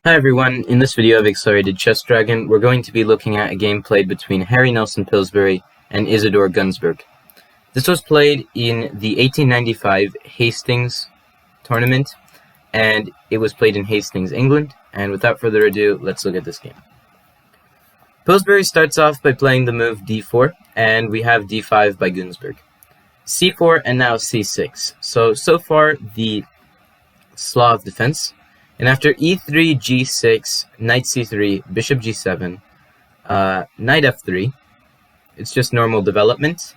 Hi everyone, in this video of Accelerated Chess Dragon, we're going to be looking at a game played between Harry Nelson Pillsbury and Isidore Gunsberg. This was played in the 1895 Hastings tournament, and it was played in Hastings, England, and without further ado, let's look at this game. Pillsbury starts off by playing the move d4, and we have d5 by Gunsberg. c4 and now c6, so far the Slav defense. And after e3, g6, knight c3, bishop g7, knight f3, it's just normal development.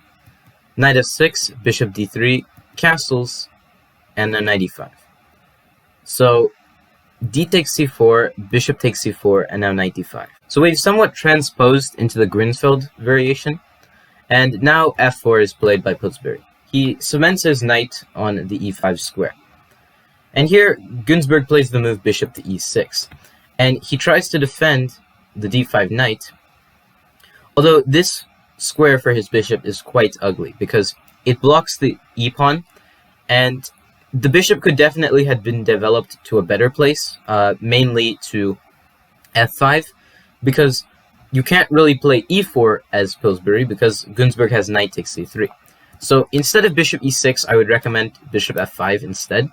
Knight f6, bishop d3, castles, and then knight e5. So d takes c4, bishop takes c4, and now knight d5. So we've somewhat transposed into the Grinsfeld variation, and now f4 is played by Pillsbury. He cements his knight on the e5 square. And here, Gunsberg plays the move bishop to e6, and he tries to defend the d5 knight, although this square for his bishop is quite ugly, because it blocks the e-pawn, and the bishop could definitely have been developed to a better place, mainly to f5, because you can't really play e4 as Pillsbury, because Gunsberg has knight takes c3. So instead of bishop e6, I would recommend bishop f5 instead,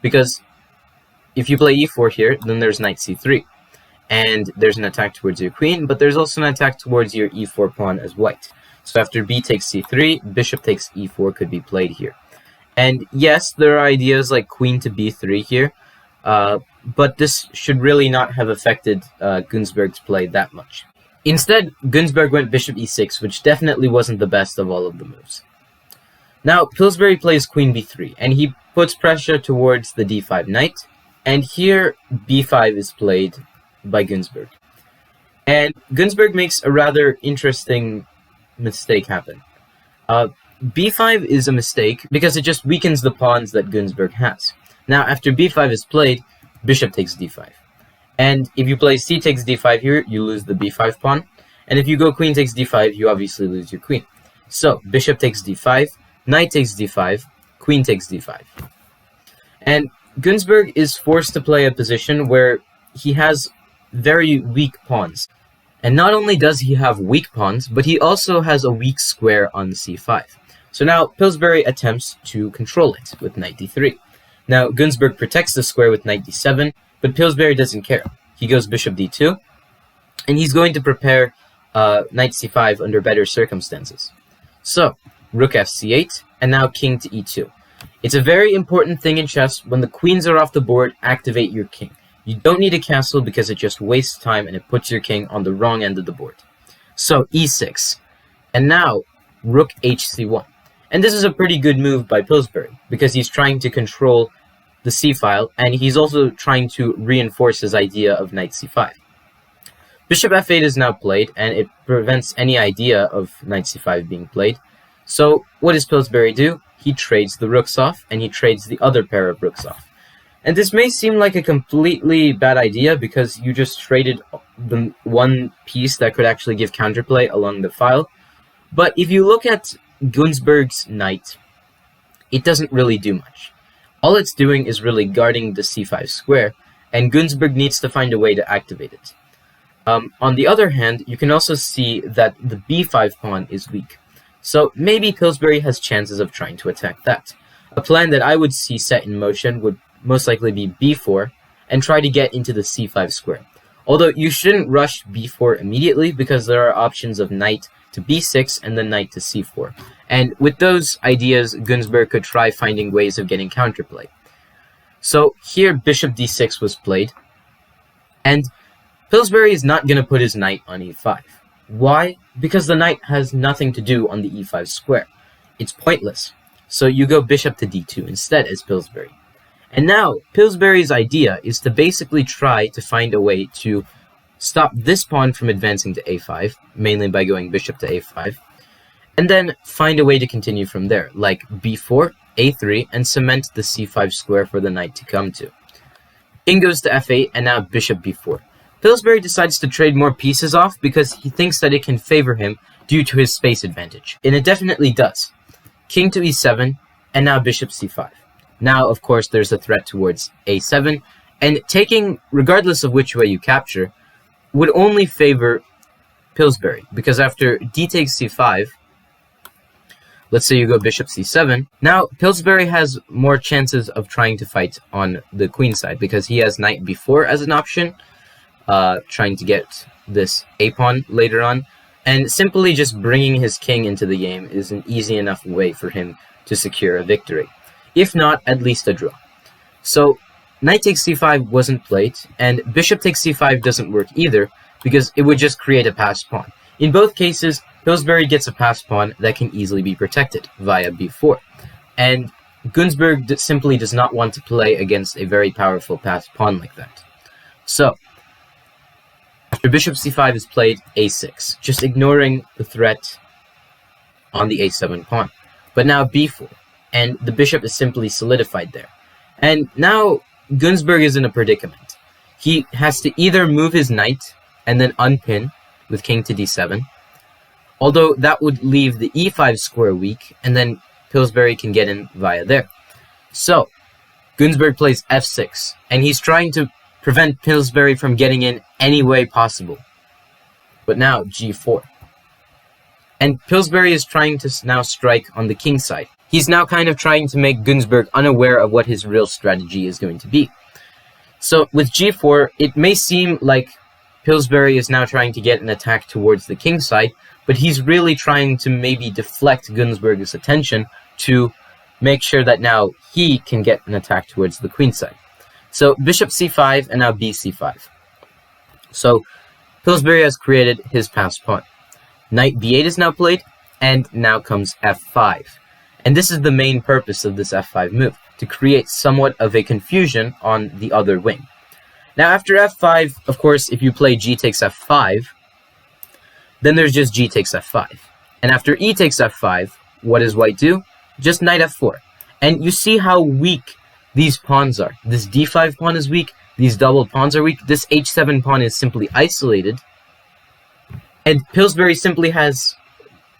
because if you play e4 here, then there's knight c3, and there's an attack towards your queen, but there's also an attack towards your e4 pawn as white. So after b takes c3, bishop takes e4 could be played here. And yes, there are ideas like queen to b3 here, but this should really not have affected Gunsberg's play that much. Instead, Gunsberg went bishop e6, which definitely wasn't the best of all of the moves. Now, Pillsbury plays queen b3, and he puts pressure towards the d5 knight, and here b5 is played by Gunsberg. And Gunsberg makes a rather interesting mistake happen. b5 is a mistake because it just weakens the pawns that Gunsberg has. Now, after b5 is played, bishop takes d5. And if you play c takes d5 here, you lose the b5 pawn. And if you go queen takes d5, you obviously lose your queen. So, bishop takes d5, knight takes d5, queen takes d5. And Gunsberg is forced to play a position where he has very weak pawns. And not only does he have weak pawns, but he also has a weak square on c5. So now Pillsbury attempts to control it with knight d3. Now Gunsberg protects the square with knight d7, but Pillsbury doesn't care. He goes bishop d2, and he's going to prepare knight c5 under better circumstances. So, rook fc8, and now king to e2. It's a very important thing in chess. When the queens are off the board, activate your king. You don't need a castle because it just wastes time and it puts your king on the wrong end of the board. So e6, and now rook hc1. And this is a pretty good move by Pillsbury because he's trying to control the c-file, and he's also trying to reinforce his idea of knight c5. Bishop f8 is now played, and it prevents any idea of knight c5 being played. So what does Pillsbury do? He trades the rooks off, and he trades the other pair of rooks off. And this may seem like a completely bad idea because you just traded the one piece that could actually give counterplay along the file. But if you look at Gunsberg's knight, it doesn't really do much. All it's doing is really guarding the c5 square, and Gunsberg needs to find a way to activate it. On the other hand, you can also see that the b5 pawn is weak. So maybe Pillsbury has chances of trying to attack that. A plan that I would see set in motion would most likely be b4 and try to get into the c5 square. Although you shouldn't rush b4 immediately because there are options of knight to b6 and then knight to c4. And with those ideas, Gunsberg could try finding ways of getting counterplay. So here bishop d6 was played, and Pillsbury is not going to put his knight on e5. Why? Because the knight has nothing to do on the e5 square. It's pointless. So you go bishop to d2 instead as Pillsbury. And now, Pillsbury's idea is to basically try to find a way to stop this pawn from advancing to a5, mainly by going bishop to a5, and then find a way to continue from there, like b4, a3, and cement the c5 square for the knight to come to. King goes to f8, and now bishop b4. Pillsbury decides to trade more pieces off because he thinks that it can favor him due to his space advantage. And it definitely does. King to e7, and now bishop c5. Now, of course, there's a threat towards a7, And taking, regardless of which way you capture, would only favor Pillsbury, because after d takes c5, let's say you go bishop c7, now Pillsbury has more chances of trying to fight on the queen side, because he has knight b4 as an option, trying to get this a-pawn later on, and simply just bringing his king into the game is an easy enough way for him to secure a victory. If not, at least a draw. So knight takes c5 wasn't played, and bishop takes c5 doesn't work either, because it would just create a passed pawn. In both cases, Pillsbury gets a passed pawn that can easily be protected via b4. And Günzburg simply does not want to play against a very powerful passed pawn like that. So, after bishop c5 is played, a6, just ignoring the threat on the a7 pawn. But now b4, and the bishop is simply solidified there. And now Günzburg is in a predicament. He has to either move his knight and then unpin with king to d7, although that would leave the e5 square weak, and then Pillsbury can get in via there. So, Günzburg plays f6, and he's trying to prevent Pillsbury from getting in any way possible. But now, g4. And Pillsbury is trying to now strike on the king side. He's now kind of trying to make Günzburg unaware of what his real strategy is going to be. So, with g4, it may seem like Pillsbury is now trying to get an attack towards the king side, but he's really trying to maybe deflect Günzburg's attention to make sure that now he can get an attack towards the queen side. So bishop c5 and now bc5. So Pillsbury has created his passed pawn. Knight b8 is now played, and now comes f5. And this is the main purpose of this f5 move, to create somewhat of a confusion on the other wing. Now after f5, of course, if you play g takes f5, then there's just g takes f5. And after e takes f5, what does white do? Just knight f4. And you see how weak these pawns are. This d5 pawn is weak, these double pawns are weak, this h7 pawn is simply isolated, and Pillsbury simply has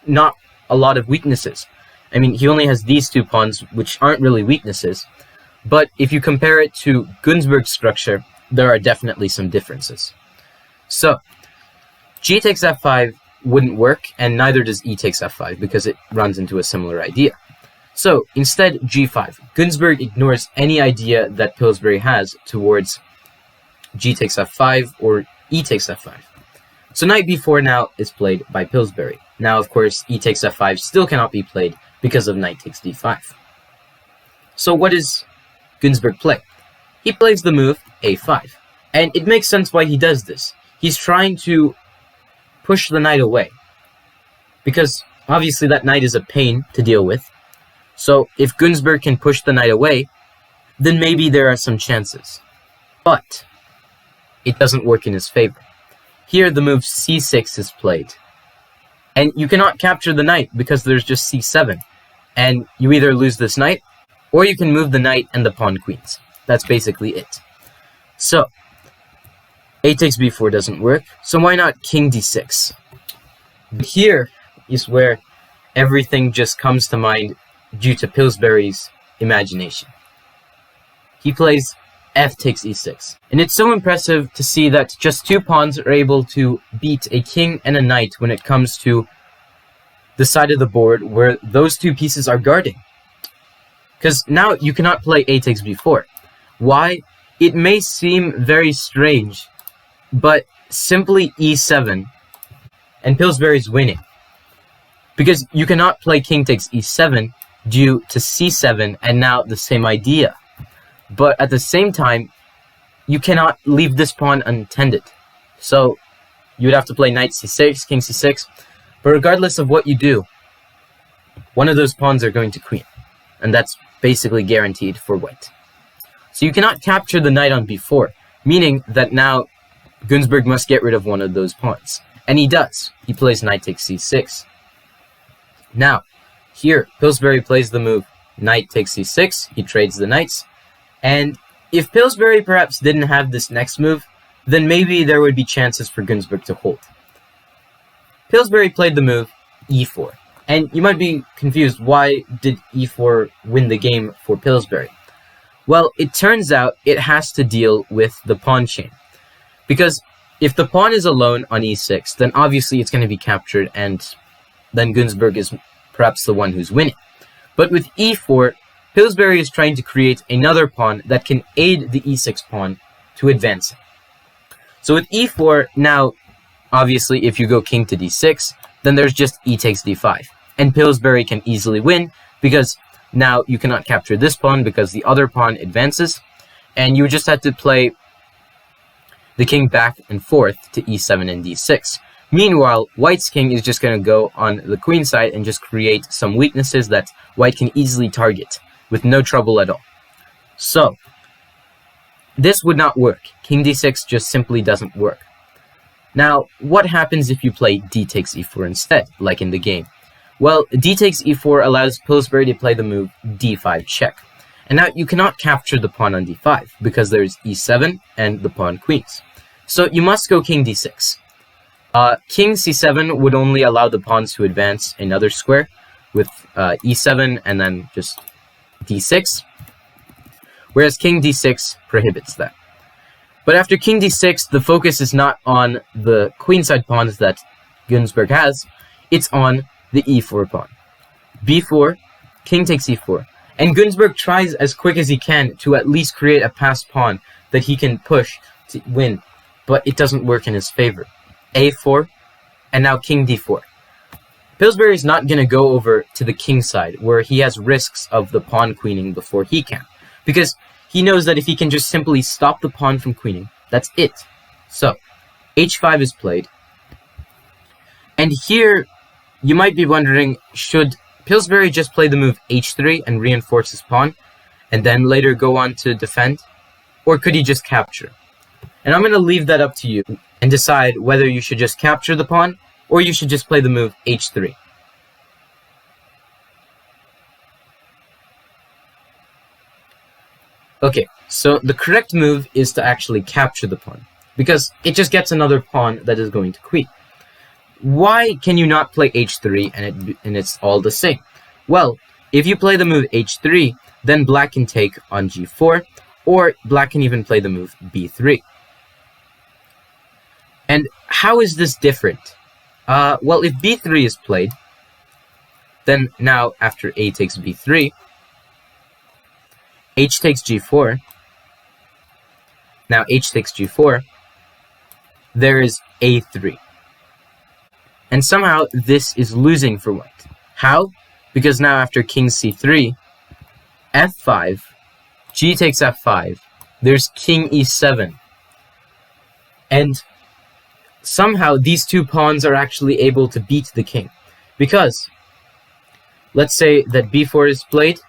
not a lot of weaknesses. I mean, he only has these two pawns, which aren't really weaknesses, but if you compare it to Günzburg's structure, there are definitely some differences. So, g takes f5 wouldn't work, and neither does e takes f5, because it runs into a similar idea. So, instead, g5. Günzburg ignores any idea that Pillsbury has towards g takes f5 or e takes f5. So knight b4 now is played by Pillsbury. Now, of course, e takes f5 still cannot be played because of knight takes d5. So what does Günzburg play? He plays the move a5. And it makes sense why he does this. He's trying to push the knight away, because obviously that knight is a pain to deal with. So if Günzburg can push the knight away, then maybe there are some chances. But it doesn't work in his favor. Here the move c6 is played. And you cannot capture the knight because there's just c7. And you either lose this knight, or you can move the knight and the pawn queens. That's basically it. So, a takes b4 doesn't work, so why not king d6? But here is where everything just comes to mind due to Pillsbury's imagination. He plays f takes e6. And it's so impressive to see that just two pawns are able to beat a king and a knight when it comes to the side of the board where those two pieces are guarding. Because now you cannot play a takes b4. Why? It may seem very strange, but simply e7 and Pillsbury's winning. Because you cannot play king takes e7 due to c7 and now the same idea. But at the same time, you cannot leave this pawn unattended. So you would have to play knight c6, king c6. But regardless of what you do, one of those pawns are going to queen. And that's basically guaranteed for white. So you cannot capture the knight on b4, meaning that now Günzburg must get rid of one of those pawns. And he does. He plays knight takes c6. Now, here, Pillsbury plays the move knight takes c6. He trades the knights. And if Pillsbury perhaps didn't have this next move, then maybe there would be chances for Günzburg to hold. Pillsbury played the move e4. And you might be confused, why did e4 win the game for Pillsbury? Well, it turns out it has to deal with the pawn chain. Because if the pawn is alone on e6, then obviously it's going to be captured, and then Günzburg is perhaps the one who's winning. But with e4, Pillsbury is trying to create another pawn that can aid the e6 pawn to advancing. So with e4, now, obviously, if you go king to d6, then there's just e takes d5. And Pillsbury can easily win, because now you cannot capture this pawn because the other pawn advances, and you just have to play the king back and forth to e7 and d6. Meanwhile, White's king is just going to go on the queen side and just create some weaknesses that White can easily target with no trouble at all. So, this would not work. King d6 just simply doesn't work. Now, what happens if you play d takes e4 instead, like in the game? Well, d takes e4 allows Pillsbury to play the move d5 check. And now you cannot capture the pawn on d5 because there's e7 and the pawn queens. So you must go king d6. King c7 would only allow the pawns to advance another square with e7 and then just d6, whereas king d6 prohibits that. But after king d6, the focus is not on the queenside pawns that Günzburg has, it's on the e4 pawn. b4, king takes e4, and Günzburg tries as quick as he can to at least create a passed pawn that he can push to win, but it doesn't work in his favor. a4, and now king d4. Pillsbury is not going to go over to the king side, where he has risks of the pawn queening before he can, because he knows that if he can just simply stop the pawn from queening, that's it. So, h5 is played, and here you might be wondering, should Pillsbury just play the move h3 and reinforce his pawn, and then later go on to defend? Or could he just capture? And I'm going to leave that up to you and decide whether you should just capture the pawn, or you should just play the move h3. Okay, so the correct move is to actually capture the pawn, because it just gets another pawn that is going to queen. Why can you not play h3 and it's all the same? Well, if you play the move h3, then black can take on g4, or black can even play the move b3. And how is this different? Well, if b3 is played, then now after a takes b3, h takes g4, now h takes g4, there is a3. And somehow this is losing for White. How? Because now after king c3, f5, g takes f5, there's king e7. And somehow these two pawns are actually able to beat the king. Because, let's say that b4 is played,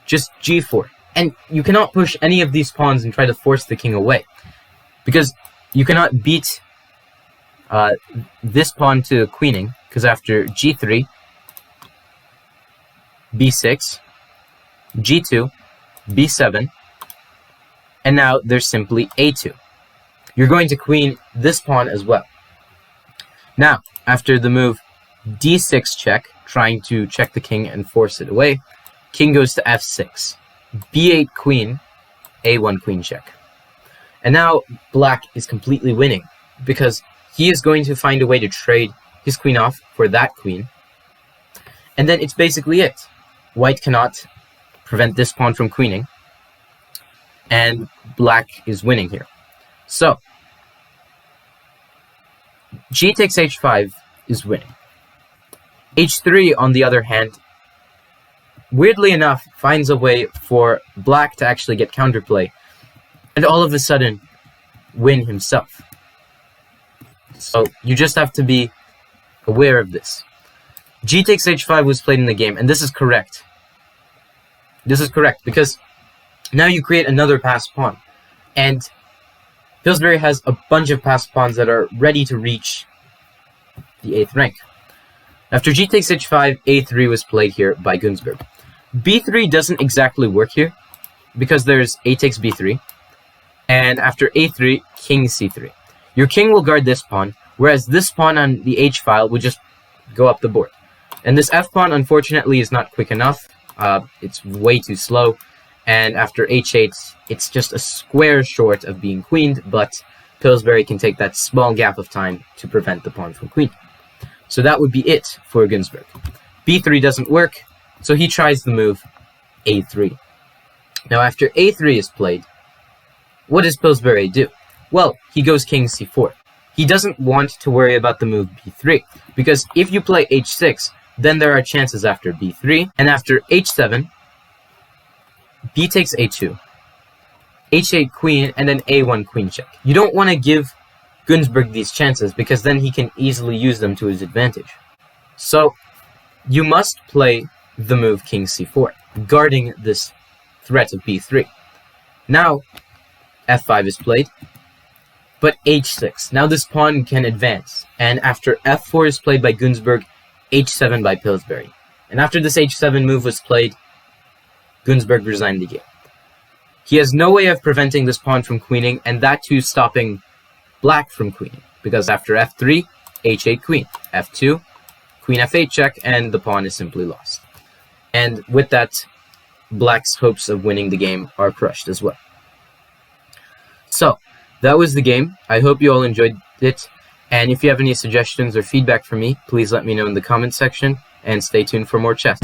just g4. And you cannot push any of these pawns and try to force the king away. Because you cannot beat this pawn to queening, because after g3, b6, g2, b7, and now there's simply a2. You're going to queen this pawn as well. Now, after the move d6 check, trying to check the king and force it away, king goes to f6, b8 queen, a1 queen check. And now black is completely winning, because he is going to find a way to trade his queen off for that queen. And then it's basically it. White cannot prevent this pawn from queening, and black is winning here. So, g takes h5 is winning. h3, on the other hand, weirdly enough, finds a way for black to actually get counterplay, and all of a sudden, win himself. So, you just have to be aware of this. G takes h5 was played in the game, and this is correct. This is correct, because now you create another passed pawn. And Pillsbury has a bunch of passed pawns that are ready to reach the 8th rank. After G takes h5, a3 was played here by Günzburg. b3 doesn't exactly work here, because there's a takes b3, and after a3, king c3. Your king will guard this pawn, whereas this pawn on the h file would just go up the board. And this f pawn, unfortunately, is not quick enough. It's way too slow, and after h8, it's just a square short of being queened, but Pillsbury can take that small gap of time to prevent the pawn from queening. So that would be it for Günzburg. b3 doesn't work, so he tries the move a3. Now after a3 is played, what does Pillsbury do? Well, he goes king c4. He doesn't want to worry about the move b3, because if you play h6, then there are chances after b3, and after h7, b takes a2, h8 queen, and then a1 queen check. You don't want to give Günzburg these chances, because then he can easily use them to his advantage. So you must play the move king c4, guarding this threat of b3. Now f5 is played, but h6. Now this pawn can advance, and after f4 is played by Günzburg, h7 by Pillsbury. And after this h7 move was played, Günzburg resigned the game. He has no way of preventing this pawn from queening, and that too stopping black from queening, because after f3, h8 queen, f2, queen f8 check, and the pawn is simply lost. And with that, black's hopes of winning the game are crushed as well. So, that was the game. I hope you all enjoyed it, and if you have any suggestions or feedback for me, please let me know in the comments section, and stay tuned for more chess.